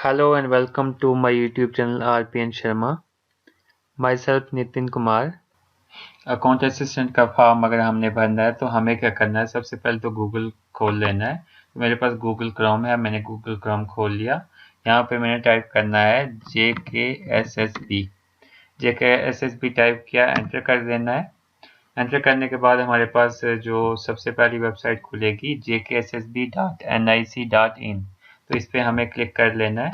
Hello and welcome to my YouTube channel RPN Sharma. Myself Nitin Kumar. Account assistant का form अगर हमने भरना है तो हमें क्या करना है, सबसे पहले तो गूगल खोल लेना है। तो मेरे पास गूगल क्रोम है, मैंने गूगल क्रोम खोल लिया। यहाँ पे मैंने टाइप करना है JKSSB। JKSSB टाइप किया, एंटर कर देना है। एंटर करने के बाद हमारे पास जो सबसे पहली वेबसाइट खुलेगी jkssb.nic.in, तो इस पर हमें क्लिक कर लेना है।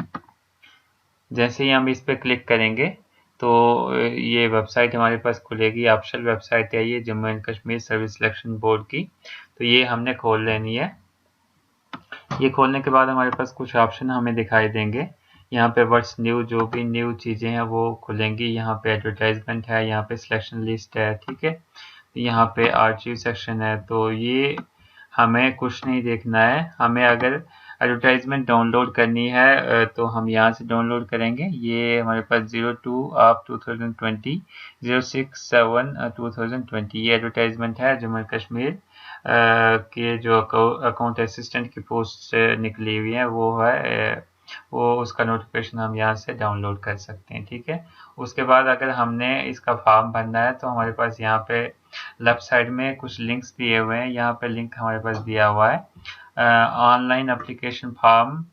जैसे ही हम इस पर क्लिक करेंगे तो ये वेबसाइट हमारे पास खुलेगी। ऑफिशियल वेबसाइट है ये Jammu and Kashmir service selection board की। तो ये हमने खोल लेनी है। ये खोलने के बाद हमारे पास कुछ ऑप्शन हमें दिखाई देंगे। यहाँ पे व्हाट्स न्यू, जो भी न्यू चीज़ें हैं वो खुलेंगी। यहाँ पे एडवर्टाइजमेंट है, यहाँ पे सिलेक्शन लिस्ट है, ठीक है। यहाँ पे आर्चिव सेक्शन है। तो ये हमें कुछ नहीं देखना है। हमें अगर एडवर्टाइजमेंट डाउनलोड करनी है तो हम यहाँ से डाउनलोड करेंगे। ये हमारे पास 02 ऑफ 2020 067/2020 ये एडवर्टाइजमेंट है जम्मू एंड कश्मीर के जो अकाउंट असिस्टेंट की पोस्ट निकली हुई है वो है वो उसका नोटिफिकेशन हम यहाँ से डाउनलोड कर सकते हैं, ठीक है। उसके बाद अगर हमने इसका फॉर्म भरना है तो हमारे पास यहाँ पे लेफ्ट साइड में कुछ लिंक्स दिए हुए हैं। यहाँ पे लिंक हमारे पास दिया हुआ है online application form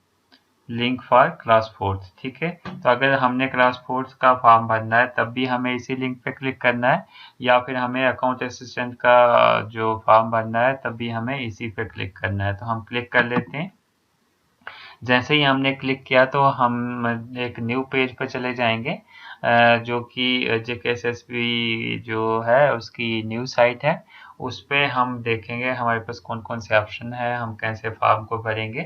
link for class fourth, ठीक है। तो अगर हमने क्लास फोर्थ का फॉर्म भरना है तब भी हमें इसी लिंक पे क्लिक करना है, या फिर हमें अकाउंट असिस्टेंट का जो फॉर्म भरना है तब भी हमें इसी पे क्लिक करना है। तो हम क्लिक कर लेते हैं। जैसे ही हमने क्लिक किया तो हम एक न्यू पेज पर चले जाएंगे जो कि JKSSB जो है उसकी न्यू साइट है। उस पर हम देखेंगे हमारे पास कौन कौन से ऑप्शन है, हम कैसे फॉर्म को भरेंगे।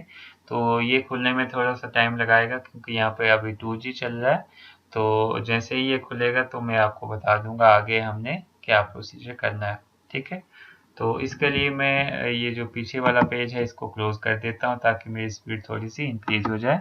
तो ये खुलने में थोड़ा सा टाइम लगाएगा क्योंकि यहाँ पे अभी 2G चल रहा है। तो जैसे ही ये खुलेगा तो मैं आपको बता दूंगा आगे हमने क्या प्रोसीजर करना है, ठीक है। तो इसके लिए मैं ये जो पीछे वाला पेज है इसको क्लोज कर देता हूँ ताकि मेरी स्पीड थोड़ी सी इंक्रीज हो जाए।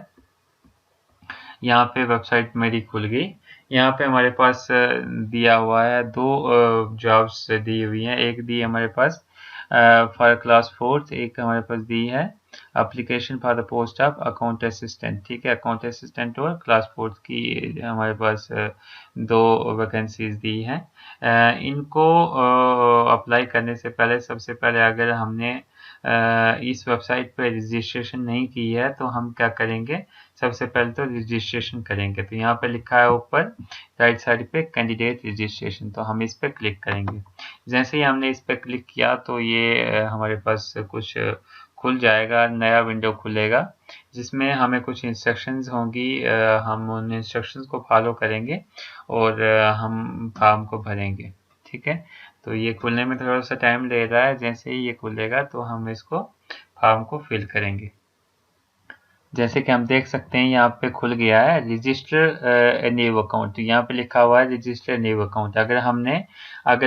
यहाँ पे वेबसाइट मेरी खुल गई। यहाँ पे हमारे पास दिया हुआ है दो जॉब्स दी हुई हैं। एक दी हमारे पास फॉर क्लास फोर्थ, एक हमारे पास दी है application for the post of account assistant, ठीक है। अकाउंट असिस्टेंट और क्लास फोर्थ की हमारे पास दो वैकेंसीज दी हैं। इनको अप्लाई करने से पहले सबसे पहले अगर हमने इस वेबसाइट पर रजिस्ट्रेशन नहीं की है तो हम क्या करेंगे, सबसे पहले तो रजिस्ट्रेशन करेंगे। तो यहाँ पे लिखा है ऊपर राइट साइड पे कैंडिडेट रजिस्ट्रेशन, तो हम इस पर क्लिक करेंगे। जैसे ही हमने इस पर क्लिक किया तो ये हमारे पास कुछ खुल जाएगा, नया विंडो खुलेगा जिसमें हमें कुछ इंस्ट्रक्शंस होंगी। हम उन इंस्ट्रक्शंस को फॉलो करेंगे और हम फॉर्म को भरेंगे, ठीक है। तो ये खुलने में थोड़ा सा टाइम ले रहा है। जैसे ही ये खुलेगा तो हम इसको फॉर्म को फिल करेंगे। जैसे कि हम देख सकते हैं यहाँ पे खुल गया है रजिस्टर न्यू अकाउंट। यहाँ पे लिखा हुआ है रजिस्टर न्यू अकाउंट। अगर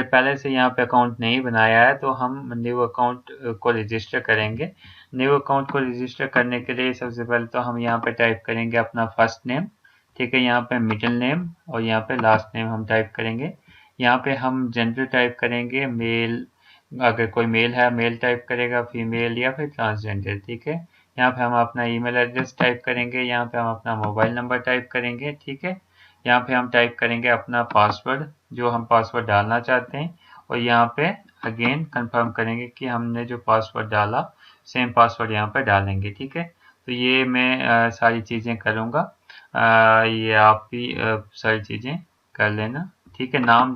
पहले से यहाँ पे अकाउंट नहीं बनाया है तो हम न्यू अकाउंट को रजिस्टर करेंगे। न्यू अकाउंट को रजिस्टर करने के लिए सबसे पहले तो हम यहाँ पे टाइप करेंगे अपना फर्स्ट नेम, ठीक है। यहाँ पे मिडिल नेम और यहाँ पे लास्ट नेम हम टाइप करेंगे। यहाँ पे हम जेंडर टाइप करेंगे मेल, अगर कोई मेल है मेल टाइप करेगा, फीमेल या फिर ट्रांसजेंडर, ठीक है। यहाँ पे हम अपना ईमेल एड्रेस टाइप करेंगे, यहाँ पे हम अपना मोबाइल नंबर टाइप करेंगे, ठीक है। यहाँ पे हम टाइप करेंगे अपना पासवर्ड, जो हम पासवर्ड डालना चाहते हैं, और यहाँ पे अगेन कंफर्म करेंगे कि हमने जो पासवर्ड डाला सेम पासवर्ड यहाँ पे डालेंगे, ठीक है। तो ये मैं सारी चीज़ें करूँगा, ये आप भी सारी चीज़ें कर लेना, ठीक है। नाम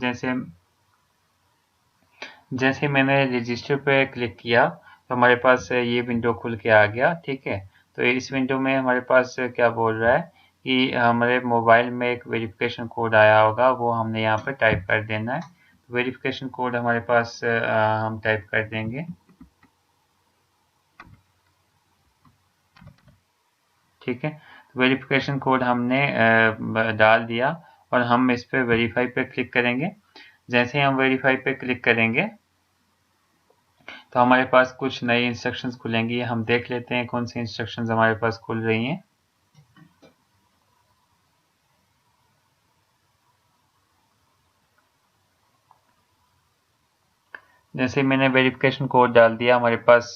जैसे मैंने रजिस्टर पे क्लिक किया तो हमारे पास ये विंडो खुल के आ गया, ठीक है। तो इस विंडो में हमारे पास क्या बोल रहा है कि हमारे मोबाइल में एक वेरिफिकेशन कोड आया होगा, वो हमने यहाँ पे टाइप कर देना है। तो वेरिफिकेशन कोड हमारे पास हम टाइप कर देंगे, ठीक है। तो वेरिफिकेशन कोड हमने डाल दिया और हम इस पे वेरीफाई पे क्लिक करेंगे। जैसे ही हम वेरीफाई पे क्लिक करेंगे तो हमारे पास कुछ नई इंस्ट्रक्शंस खुलेंगी। हम देख लेते हैं कौन सी इंस्ट्रक्शंस हमारे पास खुल रही हैं। जैसे मैंने वेरिफिकेशन कोड डाल दिया, हमारे पास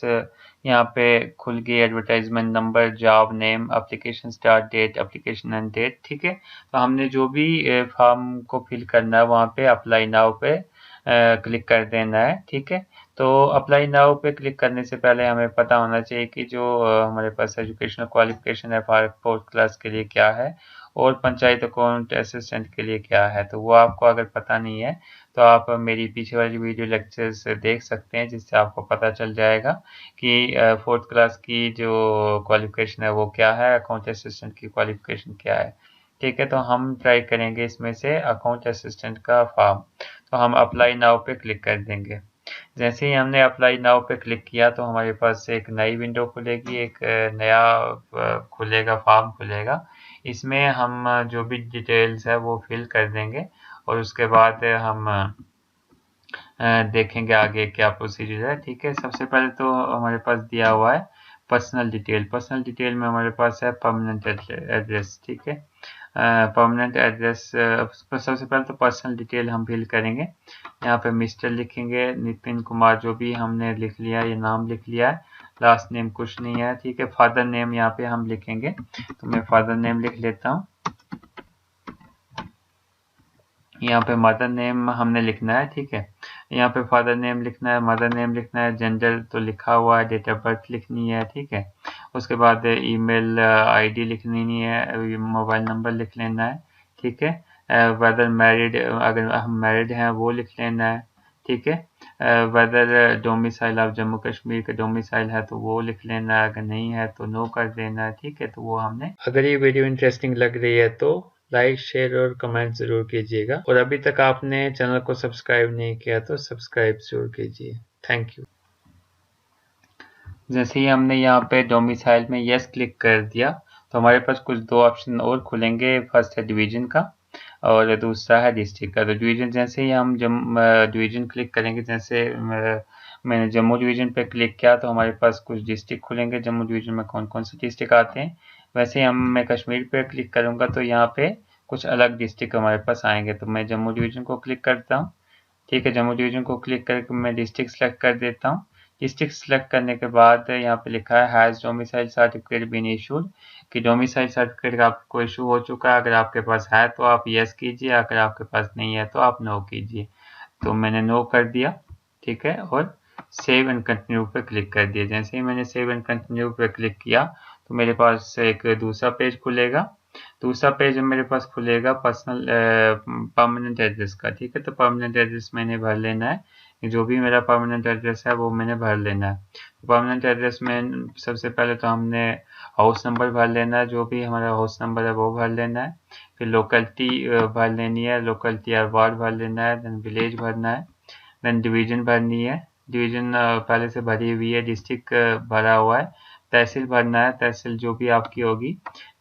यहाँ पे खुल गई advertisement number, job name, application start date, application end date. ठीक है, तो हमने जो भी फॉर्म को फिल करना है वहाँ पे अप्लाई नाउ पे क्लिक कर देना है। ठीक है, तो अप्लाई नाउ पे क्लिक करने से पहले हमें पता होना चाहिए कि जो हमारे पास एजुकेशनल क्वालिफिकेशन है फोर्थ क्लास के लिए क्या है और पंचायत अकाउंट असिस्टेंट के लिए क्या है। तो वो आपको अगर पता नहीं है तो आप मेरी पीछे वाली वीडियो लेक्चर्स देख सकते हैं, जिससे आपको पता चल जाएगा कि फोर्थ क्लास की जो क्वालिफिकेशन है वो क्या है, अकाउंट असिस्टेंट की क्वालिफिकेशन क्या है। ठीक है, तो हम ट्राई करेंगे इसमें से अकाउंट असिस्टेंट का फॉर्म। तो हम अप्लाई नाउ पे क्लिक कर देंगे। जैसे ही हमने अप्लाई नाउ पे क्लिक किया तो हमारे पास एक नई विंडो खुलेगी, एक नया खुलेगा, फॉर्म खुलेगा। इसमें हम जो भी डिटेल्स है वो फिल कर देंगे और उसके बाद हम देखेंगे आगे क्या प्रोसीजर है। ठीक है, सबसे पहले तो हमारे पास दिया हुआ है पर्सनल डिटेल। पर्सनल डिटेल में हमारे पास है परमानेंट एड्रेस। ठीक है, परमानेंट एड्रेस सबसे पहले तो पर्सनल डिटेल हम फिल करेंगे। यहाँ पे मिस्टर लिखेंगे, नितिन कुमार जो भी हमने लिख लिया, ये नाम लिख लिया है, लास्ट नेम कुछ नहीं है। ठीक है, फादर नेम यहाँ पे हम लिखेंगे, तो मैं फादर नेम लिख लेता हूँ। यहाँ पे मदर नेम हमने लिखना है। ठीक है, यहाँ पे फादर नेम लिखना है, मदर नेम लिखना है, जेंडर तो लिखा हुआ है, डेट ऑफ बर्थ लिखनी है। ठीक है, उसके बाद ईमेल आईडी लिखनी है, मोबाइल नंबर लिख लेना है। ठीक है, वेदर मैरिड, अगर हम मैरिड हैं वो लिख लेना है। ठीक है, whether domicile of Jammu Kashmir का डोमिसाइल है तो वो लिख लेना है, अगर नहीं है तो नो कर देना है। ठीक है, तो वो हमने। अगर ये वीडियो इंटरेस्टिंग लग रही है तो लाइक, शेयर और कमेंट ज़रूर कीजिएगा, और अभी तक आपने चैनल को सब्सक्राइब नहीं किया तो सब्सक्राइब ज़रूर कीजिए। Thank you. जैसे ही हमने यहाँ पे डोमिसाइल में यस क्लिक कर दिया तो हमारे पास कुछ दो ऑप्शन और खुलेंगे। फर्स्ट है डिवीजन का और दूसरा है डिस्ट्रिक्ट का। तो डिवीजन जैसे ही हम डिवीजन क्लिक करेंगे, जैसे मैंने जम्मू डिवीजन पे क्लिक किया तो हमारे पास कुछ डिस्ट्रिक्ट खुलेंगे। जम्मू डिवीजन में कौन कौन से डिस्ट्रिक्ट आते हैं। वैसे ही मैं कश्मीर पे क्लिक करूँगा तो यहाँ पे कुछ अलग डिस्ट्रिक्ट हमारे पास आएंगे। तो मैं जम्मू डिवीजन को क्लिक करता हूँ। ठीक है, जम्मू डिवीजन को क्लिक करके मैं डिस्ट्रिक्ट सेलेक्ट कर देता हूँ। डिस्ट्रिक्ट सेलेक्ट करने के बाद यहाँ पे लिखा है has domicile certificate been issued, कि डोमिसाइल सर्टिफिकेट आपको इशू हो चुका है। अगर आपके पास है तो आप यस कीजिए, अगर आपके पास नहीं है तो आप नो कीजिए। तो मैंने नो कर दिया। ठीक है, और सेव एंड कंटिन्यू पे क्लिक कर दिया। जैसे ही मैंने सेव एंड कंटिन्यू पे क्लिक किया तो मेरे पास एक दूसरा पेज खुलेगा। दूसरा पेज मेरे पास खुलेगा पर्सनल परमानेंट एड्रेस का। ठीक है, तो परमानेंट एड्रेस मैंने भर लेना है। जो भी मेरा परमानेंट एड्रेस है वो मैंने भर लेना है। तो परमानेंट एड्रेस में सबसे पहले तो हमने हाउस नंबर भर लेना है, जो भी हमारा हाउस नंबर है वो भर लेना है। फिर लोकेलिटी भर लेनी है, लोकेलिटी या वार्ड भर लेना है। देन विलेज भरना है। देन डिवीजन भरनी है, डिवीजन पहले से भरी हुई है। डिस्ट्रिक्ट भरा हुआ है। तहसील भरना है, तहसील जो भी आपकी होगी।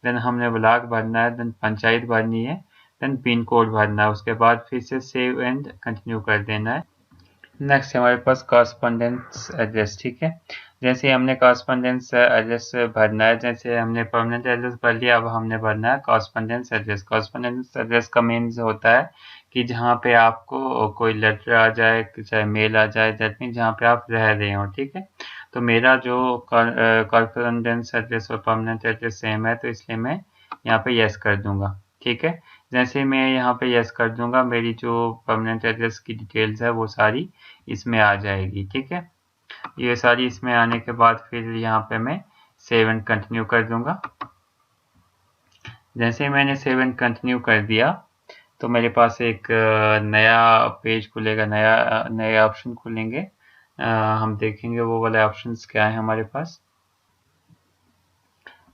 देन हमने ब्लॉक भरना है, देन पंचायत भरनी है, देन पिन कोड भरना है। उसके बाद फिर से सेव एंड कंटिन्यू कर देना है। नेक्स्ट हमारे पास कॉरस्पॉन्डेंस एड्रेस। ठीक है, जैसे हमने कॉरस्पॉन्डेंस एड्रेस भरना है, जैसे हमने परमानेंट एड्रेस भर लिया, अब हमने भरना है कॉरस्पॉन्डेंस एड्रेस। कॉरस्पॉन्डेंस एड्रेस का मीन्स होता है कि जहाँ पे आपको कोई लेटर आ जाए, चाहे मेल आ जाए, दैट मीन जहाँ पे आप रह रहे हो। ठीक है, तो मेरा जो कॉरस्पॉन्डेंस एड्रेस और परमानेंट एड्रेस सेम है तो इसलिए मैं यहाँ पे यस कर दूंगा। ठीक है, जैसे ही मैं यहाँ पे यस कर दूंगा मेरी जो परमानेंट एड्रेस की डिटेल्स है वो सारी इसमें आ जाएगी। ठीक है, ये सारी इसमें आने के बाद फिर यहाँ पे मैं सेव एंड कंटिन्यू कर दूंगा। जैसे ही मैंने सेव एंड कंटिन्यू कर दिया तो मेरे पास एक नया पेज खुलेगा, नए ऑप्शन खुलेंगे। हम देखेंगे वो वाले ऑप्शंस क्या है हमारे पास।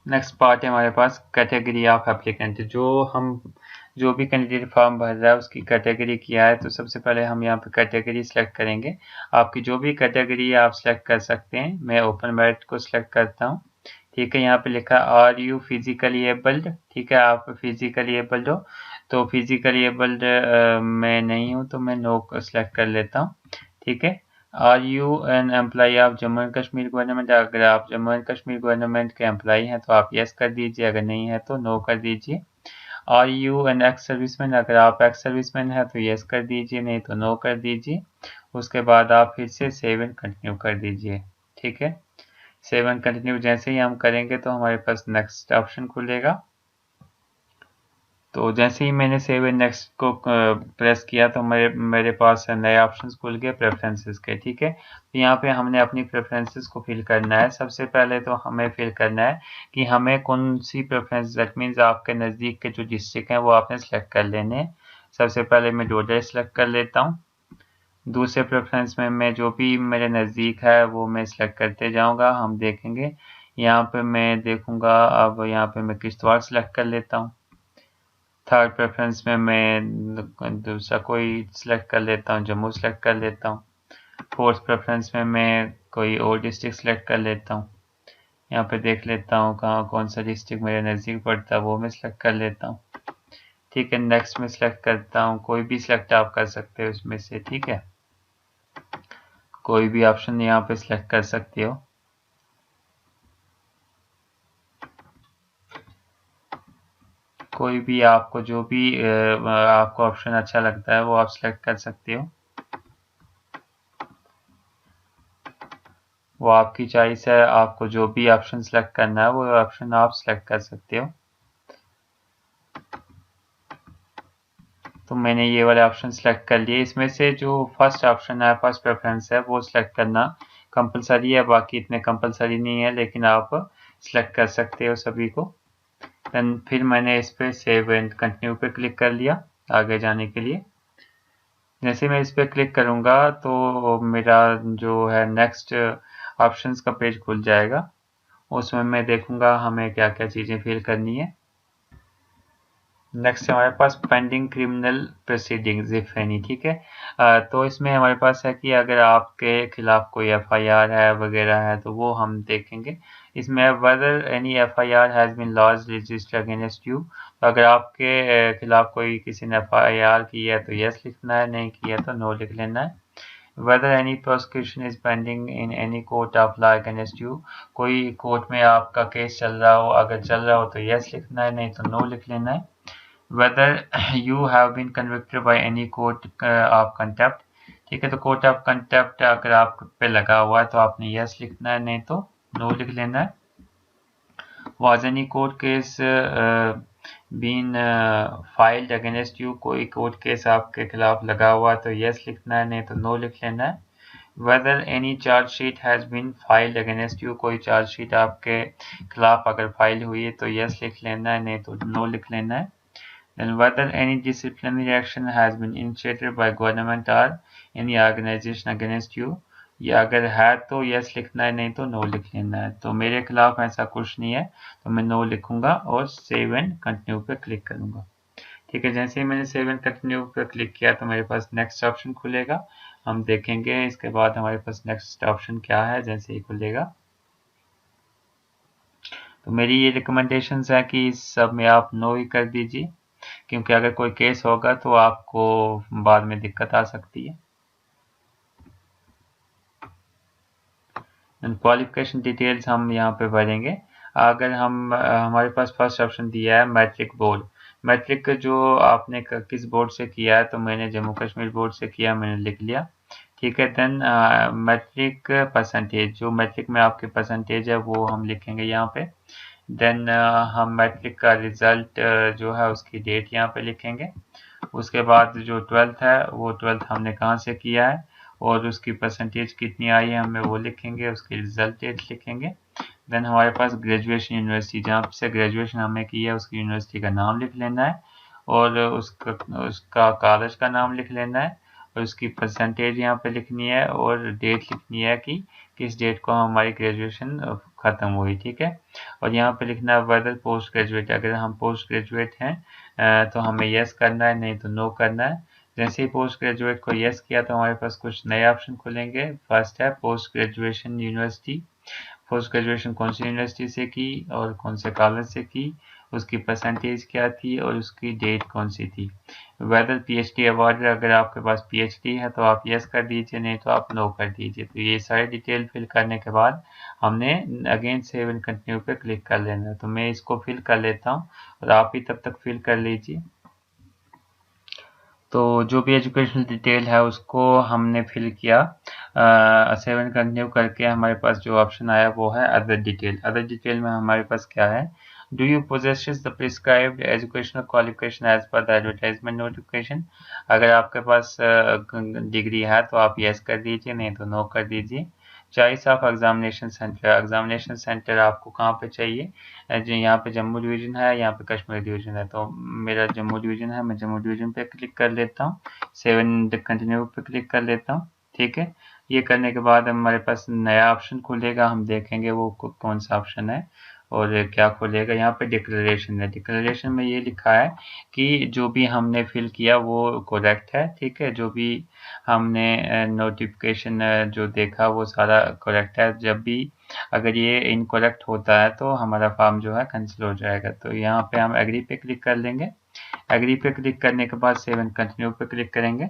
नेक्स्ट पार्ट है हमारे पास कैटेगरी ऑफ एप्लीकेंट। जो भी कैंडिडेट फॉर्म भर रहा है उसकी कैटेगरी क्या है। तो सबसे पहले हम यहाँ पे कैटेगरी सेलेक्ट करेंगे। आपकी जो भी कैटेगरी है आप सेलेक्ट कर सकते हैं। मैं ओपन मेरिट को सिलेक्ट करता हूँ। ठीक है, यहाँ पे लिखा आर यू फिजिकली एबल्ड। ठीक है, आप फिजिकली एबल्ड हो तो फिजिकली एबल्ड मैं नहीं हूँ तो मैं नो को सिलेक्ट कर लेता हूँ। ठीक है, are you an employee of Jammu and Kashmir government. अगर आप जम्मू एंड कश्मीर गवर्नमेंट के एम्प्लॉई हैं तो आप यस कर दीजिए, अगर नहीं है तो नो कर दीजिए। Are you an ex serviceman. अगर आप एक्स सर्विसमैन हैं तो यस कर दीजिए, नहीं तो नो कर दीजिए। उसके बाद आप फिर से सेव एंड कंटिन्यू कर दीजिए। ठीक है, सेव एंड कंटिन्यू जैसे ही हम करेंगे तो हमारे पास नेक्स्ट ऑप्शन खुलेगा। तो जैसे ही मैंने सेव एंड नेक्स्ट को प्रेस किया तो मेरे पास नए ऑप्शंस खुल गए प्रेफरेंसेस के। ठीक है, तो यहाँ पे हमने अपनी प्रेफरेंसेस को फिल करना है। सबसे पहले तो हमें फिल करना है कि हमें कौन सी प्रेफरेंस, दैट मीन्स आपके नज़दीक के जो डिस्ट्रिक्ट हैं वो आपने सेलेक्ट कर लेने हैं। सबसे पहले मैं डोडा सेलेक्ट कर लेता हूँ। दूसरे प्रेफरेंस में मैं जो भी मेरे नज़दीक है वो मैं सेलेक्ट करते जाऊँगा, हम देखेंगे। यहाँ पे मैं देखूँगा, अब यहाँ पे मैं किश्तवाड़ सेलेक्ट कर लेता हूँ। थर्ड प्रेफरेंस में मैं दूसरा कोई सिलेक्ट कर लेता हूँ, जम्मू सेलेक्ट कर लेता हूँ। फोर्थ प्रेफरेंस में मैं कोई और डिस्ट्रिक्ट सेलेक्ट कर लेता हूँ। यहाँ पे देख लेता हूँ कहाँ कौन सा डिस्ट्रिक्ट मेरे नज़दीक पड़ता है, वो मैं सिलेक्ट कर लेता हूँ। ठीक है, नेक्स्ट में सिलेक्ट करता हूँ। कोई भी सिलेक्ट आप कर सकते हो इसमें से। ठीक है, कोई भी ऑप्शन यहाँ पे सिलेक्ट कर सकते हो। कोई भी आपको जो भी आपको ऑप्शन अच्छा लगता है वो आप सिलेक्ट कर सकते हो। वो आपकी चॉइस है, आपको जो भी ऑप्शन सेलेक्ट करना है वो ऑप्शन आप सेलेक्ट कर सकते हो। तो मैंने ये वाले ऑप्शन सेलेक्ट कर लिए। इसमें से जो फर्स्ट ऑप्शन है, फर्स्ट प्रेफरेंस है, वो सिलेक्ट करना कंपलसरी है। बाकी इतने कंपलसरी नहीं है, लेकिन आप सिलेक्ट कर सकते हो सभी को। देन फिर मैंने इस पर सेव एंड कंटिन्यू पे क्लिक कर लिया आगे जाने के लिए। जैसे मैं इस पर क्लिक करूँगा तो मेरा जो है नेक्स्ट ऑप्शंस का पेज खुल जाएगा। उसमें मैं देखूँगा हमें क्या क्या चीज़ें फिल करनी है। नेक्स्ट हमारे पास pending criminal proceedings if any. ठीक है, तो इसमें हमारे पास है कि अगर आपके खिलाफ कोई एफआईआर है वगैरह है तो वो हम देखेंगे। इसमें whether any FIR has been launched registered against you, तो अगर आपके खिलाफ कोई किसी ने एफआईआर की है तो यस लिखना है, नहीं की है तो नो लिख लेना है। Whether any prosecution is pending in any court of law against you, कोई कोर्ट में आपका केस चल रहा हो, अगर चल रहा हो तो यस लिखना है, नहीं तो नो लिख लेना है। Whether you have been convicted by any court of contempt, ठीक है, तो कोर्ट ऑफ कंटेप्ट अगर आप पे लगा हुआ है तो आपने यस लिखना है, नहीं तो नो लिख लेना है। Was any court case been filed against you, कोई कोर्ट केस आपके खिलाफ लगा हुआ है तो यस लिखना है, नहीं तो नो लिख लेना है। Whether any charge sheet has been filed against you, कोई चार्ज शीट आपके खिलाफ अगर फाइल हुई है तो यस लिख लेना है, नहीं तो नो लिख लेना है। Then whether any disciplinary action has been initiated by government or any organization against you, या अगर है तो यस लिखना है, नहीं तो नो लिख लेना है। तो मेरे खिलाफ ऐसा कुछ नहीं है तो मैं नो लिखूंगा और सेव एंड कंटिन्यू पे क्लिक करूंगा। ठीक है, जैसे ही मैंने सेव एंड कंटिन्यू पे क्लिक किया तो मेरे पास नेक्स्ट ऑप्शन खुलेगा। हम देखेंगे इसके बाद हमारे पास नेक्स्ट ऑप्शन क्या है जैसे ही खुलेगा। तो मेरी ये रिकमेंडेशंस है कि इस सब में आप नो ही कर दीजिए, क्योंकि अगर कोई केस होगा तो आपको बाद में दिक्कत आ सकती है। क्वालिफिकेशन डिटेल्स हम यहाँ पे भरेंगे। अगर हम हमारे पास फर्स्ट ऑप्शन दिया है मैट्रिक बोर्ड। मैट्रिक जो आपने किस बोर्ड से किया है, तो मैंने जम्मू कश्मीर बोर्ड से किया, मैंने लिख लिया। ठीक है, देन मैट्रिक परसेंटेज, जो मैट्रिक में आपके परसेंटेज है वो हम लिखेंगे यहाँ पे। देन हम मैट्रिक का रिजल्ट जो है उसकी डेट यहाँ पे लिखेंगे। उसके बाद जो 12th है वो 12th हमने कहाँ से किया है और उसकी परसेंटेज कितनी आई है हमें वो लिखेंगे, उसकी रिजल्ट डेट लिखेंगे। देन हमारे पास ग्रेजुएशन यूनिवर्सिटी, जहाँ से ग्रेजुएशन हमने की है उसकी यूनिवर्सिटी का नाम लिख लेना है और उसका कॉलेज का नाम लिख लेना है और उसकी परसेंटेज यहाँ पे लिखनी है और डेट लिखनी है कि किस डेट को हमारी ग्रेजुएशन ख़त्म हुई। ठीक है, और यहाँ पे लिखना है वेदर पोस्ट ग्रेजुएट, अगर हम पोस्ट ग्रेजुएट हैं तो हमें यस करना है, नहीं तो नो करना है। जैसे ही पोस्ट ग्रेजुएट को यस किया तो हमारे पास कुछ नए ऑप्शन खुलेंगे। फर्स्ट है post graduation university, post graduation कौन सी यूनिवर्सिटी से की और कौन से कॉलेज से की, उसकी परसेंटेज क्या थी और उसकी डेट कौन सी थी। वेदर पीएचडी अवार्ड, अगर आपके पास पीएचडी है तो आप यस कर दीजिए, नहीं तो आप नो कर दीजिए। तो ये सारी डिटेल फिल करने के बाद हमने अगेन सेव एंड कंटिन्यू पे क्लिक कर लेना है। तो मैं इसको फिल कर लेता हूँ और आप भी तब तक फिल कर लीजिए। तो जो भी एजुकेशनल डिटेल है उसको हमने फिल किया। सेवन कंटिन्यू करके हमारे पास जो ऑप्शन आया वो है अदर डिटेल। अदर डिटेल में हमारे पास क्या है, do you possesses the prescribed educational qualification as per the advertisement notification. अगर आपके पास डिग्री है तो आप यस कर दीजिए, नहीं तो नो कर दीजिए। Choice of examination centre, examination centre आपको कहाँ पे चाहिए, जो यहाँ पे जम्मू डिवीज़न है, यहाँ पे कश्मीर डिवीज़न है, तो मेरा जम्मू डिवीज़न है, मैं जम्मू डिवीज़न पे क्लिक कर लेता हूँ। 7 कंटिन्यू पे क्लिक कर लेता हूँ। ठीक है, ये करने के बाद हमारे पास नया ऑप्शन खुलेगा, हम देखेंगे वो कौन सा ऑप्शन है और क्या खुलेगा। यहाँ पे डिक्लेरेशन है। डिक्लेरेशन में ये लिखा है कि जो भी हमने फिल किया वो करेक्ट है। ठीक है, जो भी हमने नोटिफिकेशन जो देखा वो सारा करेक्ट है। जब भी अगर ये इनकरेक्ट होता है तो हमारा फॉर्म जो है कैंसिल हो जाएगा। तो यहाँ पे हम एग्री पे क्लिक कर लेंगे। एग्री पे क्लिक करने के बाद सेव एंड कंटिन्यू पे क्लिक करेंगे।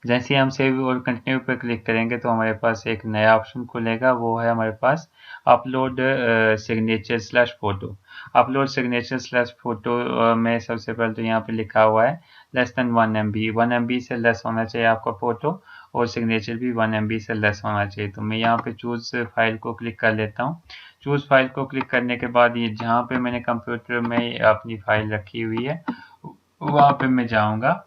जैसे ही हम सेव और कंटिन्यू पे क्लिक करेंगे तो हमारे पास एक नया ऑप्शन खुलेगा, वो है हमारे पास upload signature slash photo. Upload signature slash photo में सबसे पहले तो यहाँ पे लिखा हुआ है लेस देन 1 MB। 1 MB से लेस होना चाहिए आपका फोटो और सिग्नेचर भी 1 MB से लेस होना चाहिए। तो मैं यहाँ पे चूज फाइल को क्लिक कर लेता हूँ। चूज फाइल को क्लिक करने के बाद ये जहाँ पे मैंने कंप्यूटर में अपनी फाइल रखी हुई है वहाँ पे मैं जाऊँगा।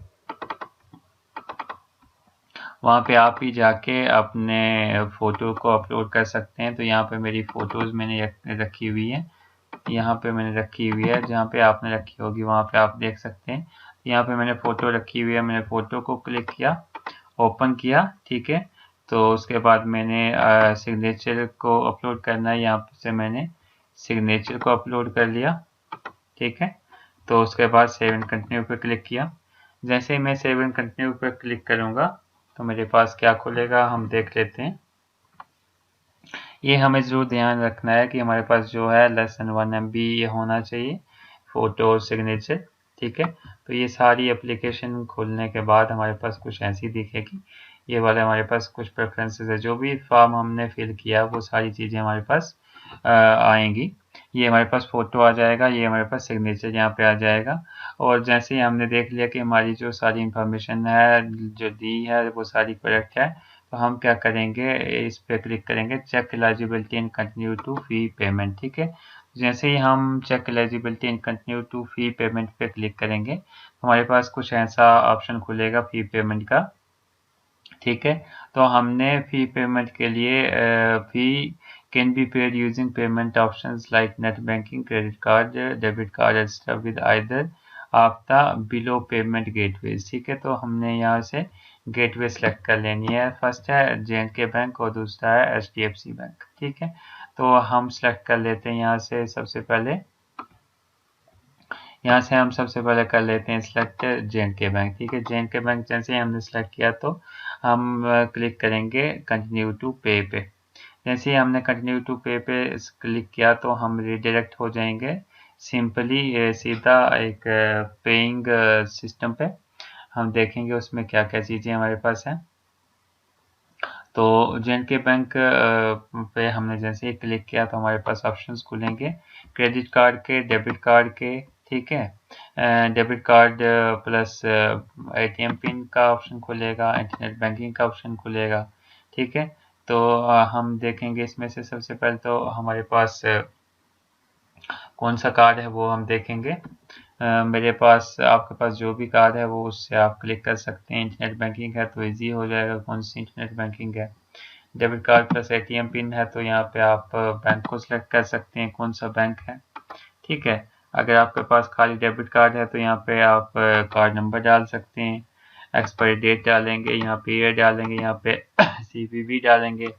वहाँ पे आप ही जाके अपने फ़ोटो को अपलोड कर सकते हैं। तो यहाँ पे मेरी फ़ोटोज़ मैंने रखी हुई है, यहाँ पे मैंने रखी हुई है, जहाँ पे आपने रखी होगी वहाँ पे आप देख सकते हैं। यहाँ पे मैंने फ़ोटो रखी हुई है, मैंने फ़ोटो को क्लिक किया, ओपन किया। ठीक है, तो उसके बाद मैंने सिग्नेचर को अपलोड करना है, यहाँ से मैंने सिग्नेचर को अपलोड कर लिया। ठीक है, तो उसके बाद सेव एंड कंटिन्यू पे क्लिक किया। जैसे ही मैं सेव एंड कंटिन्यू पे क्लिक करूँगा तो मेरे पास क्या खुलेगा हम देख लेते हैं। ये हमें ज़रूर ध्यान रखना है कि हमारे पास जो है लेस देन 1 MB ये होना चाहिए फ़ोटो और सिग्नेचर। ठीक है, तो ये सारी एप्लीकेशन खोलने के बाद हमारे पास कुछ ऐसी दिखेगी। ये वाले हमारे पास कुछ प्रेफरेंसेस है, जो भी फॉर्म हमने फिल किया वो सारी चीज़ें हमारे पास आएंगी। ये हमारे पास फ़ोटो आ जाएगा, ये हमारे पास सिग्नेचर यहाँ पे आ जाएगा। और जैसे ही हमने देख लिया कि हमारी जो सारी इंफॉर्मेशन है जो दी है वो सारी करेक्ट है, तो हम क्या करेंगे, इस पे क्लिक करेंगे check eligibility and continue to fee payment. ठीक है, जैसे ही हम check eligibility and continue to fee payment पे क्लिक करेंगे तो हमारे पास कुछ ऐसा ऑप्शन खुलेगा फी पेमेंट का। ठीक है, तो हमने फी पेमेंट के लिए fee can be paid using payment options like net banking, credit card, debit card etcetera with either of the below payment gateways. ठीक है, तो हमने यहाँ से गेटवे सेलेक्ट कर लेनी है। फर्स्ट है J&K बैंक और दूसरा है HDFC बैंक। ठीक है, तो हम सेलेक्ट कर लेते हैं यहाँ से सबसे पहले। यहाँ से हम सबसे पहले कर लेते हैं सिलेक्ट J&K बैंक। ठीक है, J&K बैंक जैसे ही हमने सेलेक्ट किया तो हम क्लिक करेंगे कंटिन्यू टू पे पे। जैसे ही हमने कंटिन्यू टू पे पे क्लिक किया तो हम रिडायरेक्ट हो जाएंगे सिंपली सीधा एक पेइंग सिस्टम पे। हम देखेंगे उसमें क्या क्या चीज़ें हमारे पास हैं। तो J&K बैंक पे हमने जैसे ही क्लिक किया तो हमारे पास ऑप्शंस खुलेंगे क्रेडिट कार्ड के, डेबिट कार्ड के। ठीक है, debit card plus ATM pin का ऑप्शन खुलेगा, इंटरनेट बैंकिंग का ऑप्शन खुलेगा। ठीक है, तो हम देखेंगे इसमें से सबसे पहले तो हमारे पास कौन सा कार्ड है वो हम देखेंगे। मेरे पास आपके पास जो भी कार्ड है वो उससे आप क्लिक कर सकते हैं। इंटरनेट बैंकिंग है तो इजी हो जाएगा कौन सी इंटरनेट बैंकिंग है। Debit card plus ATM pin है तो यहाँ पे आप बैंक को सिलेक्ट कर सकते हैं कौन सा बैंक है। ठीक है, अगर आपके पास खाली डेबिट कार्ड है तो यहाँ पे आप कार्ड नंबर डाल सकते हैं, एक्सपायरी डेट डालेंगे, यहाँ पे ईयर डालेंगे, यहाँ पे CVV डालेंगे,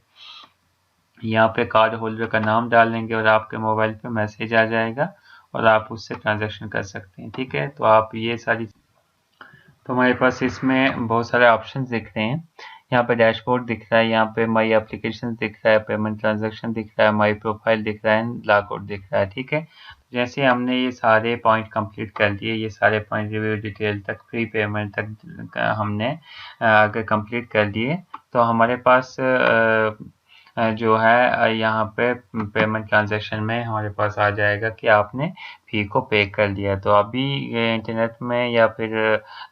यहाँ पे कार्ड होल्डर का नाम डालेंगे और आपके मोबाइल पे मैसेज आ जाएगा और आप उससे ट्रांजैक्शन कर सकते हैं। ठीक है, तो आप ये सारी, तो हमारे पास इसमें बहुत सारे ऑप्शन दिख रहे हैं। यहाँ पे डैशबोर्ड दिख रहा है, यहाँ पे माई एप्लीकेशन दिख रहा है, पेमेंट ट्रांजैक्शन दिख रहा है, माई प्रोफाइल दिख रहा है, लॉग आउट दिख रहा है। ठीक है, जैसे हमने ये सारे पॉइंट कंप्लीट कर लिए, ये सारे पॉइंट रिव्यू डिटेल तक, फ्री पेमेंट तक हमने अगर कंप्लीट कर लिए तो हमारे पास जो है यहाँ पे पेमेंट ट्रांजैक्शन में हमारे पास आ जाएगा कि आपने फ़ी को पे कर लिया। तो अभी इंटरनेट में या फिर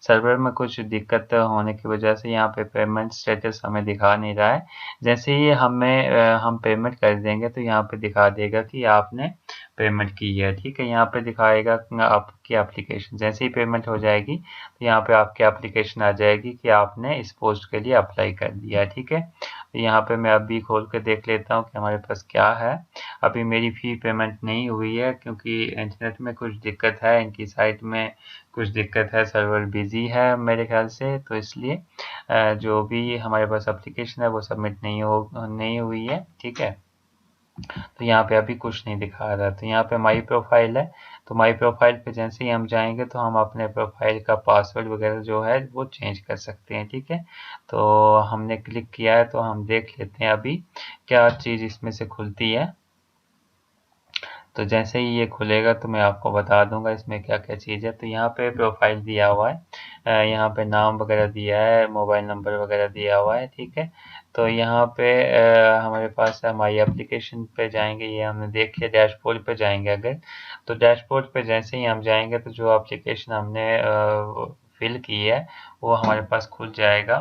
सर्वर में कुछ दिक्कत होने की वजह से यहाँ पे पेमेंट स्टेटस हमें दिखा नहीं रहा है। जैसे ही हम पेमेंट कर देंगे तो यहाँ पे दिखा देगा कि आपने पेमेंट की है, ठीक है। यहाँ पे दिखाएगा आपकी एप्लीकेशन, जैसे ही पेमेंट हो जाएगी तो यहाँ पे आपकी एप्लीकेशन आ जाएगी कि आपने इस पोस्ट के लिए अप्लाई कर दिया है, ठीक है। तो यहाँ पे मैं अभी खोल के देख लेता हूँ कि हमारे पास क्या है। अभी मेरी फ़ी पेमेंट नहीं हुई है क्योंकि इंटरनेट में कुछ दिक्कत है, इनकी साइट में कुछ दिक्कत है, सर्वर बिज़ी है मेरे ख्याल से, तो इसलिए जो भी हमारे पास एप्लीकेशन है वो सबमिट नहीं हुई है, ठीक है। तो यहाँ पे अभी कुछ नहीं दिखा रहा। तो यहाँ पे माई प्रोफाइल है, तो माई प्रोफाइल पे जैसे ही हम जाएंगे तो हम अपने प्रोफाइल का पासवर्ड वगैरह जो है वो चेंज कर सकते हैं, ठीक है। तो हमने क्लिक किया है तो हम देख लेते हैं अभी क्या चीज़ इसमें से खुलती है। तो जैसे ही ये खुलेगा तो मैं आपको बता दूंगा इसमें क्या क्या चीज़ है। तो यहाँ पे प्रोफाइल दिया हुआ है, यहाँ पे नाम वगैरह दिया है, मोबाइल नंबर वगैरह दिया हुआ है, ठीक है। तो यहाँ पे हमारे पास माई एप्लीकेशन पे जाएंगे, ये हमने देख लिया। डैशबोर्ड पे जाएंगे अगर, तो डैशबोर्ड पे जैसे ही हम जाएंगे तो जो एप्लीकेशन हमने फिल की है वो हमारे पास खुल जाएगा।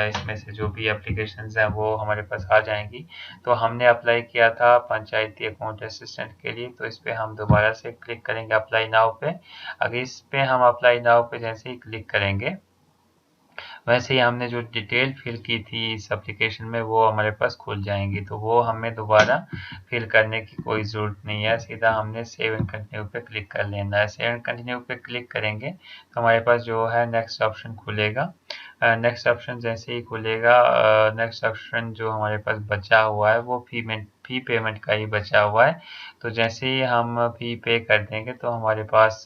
इसमें से जो भी एप्लीकेशंस हैं वो हमारे पास आ जाएंगी। तो हमने अप्लाई किया था पंचायती अकाउंट असिस्टेंट के लिए, तो इस पे हम दोबारा से क्लिक करेंगे अप्लाई नाउ पे। अगर इस पे हम अप्लाई नाउ पे जैसे ही क्लिक करेंगे, वैसे ही हमने जो डिटेल फिल की थी इस एप्लीकेशन में वो हमारे पास खुल जाएंगी। तो वो हमें दोबारा फिल करने की कोई ज़रूरत नहीं है, सीधा हमने सेव एंड कंटिन्यू पे क्लिक कर लेना है। सेव एंड कंटिन्यू पे क्लिक करेंगे तो हमारे पास जो है नेक्स्ट ऑप्शन खुलेगा। नेक्स्ट ऑप्शन जैसे ही खुलेगा, नेक्स्ट ऑप्शन जो हमारे पास बचा हुआ है वो फ़ी पेमेंट का ही बचा हुआ है। तो जैसे ही हम फ़ी पे कर देंगे तो हमारे पास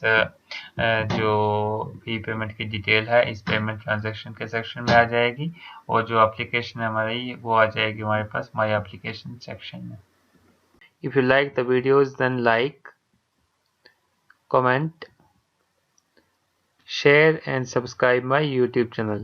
जो फ़ी पेमेंट की डिटेल है इस पेमेंट ट्रांजैक्शन के सेक्शन में आ जाएगी, और जो एप्लीकेशन है हमारी वो आ जाएगी हमारे पास माई एप्लीकेशन सेक्शन में। If you like the videos then like, comment, share and subscribe my YouTube channel.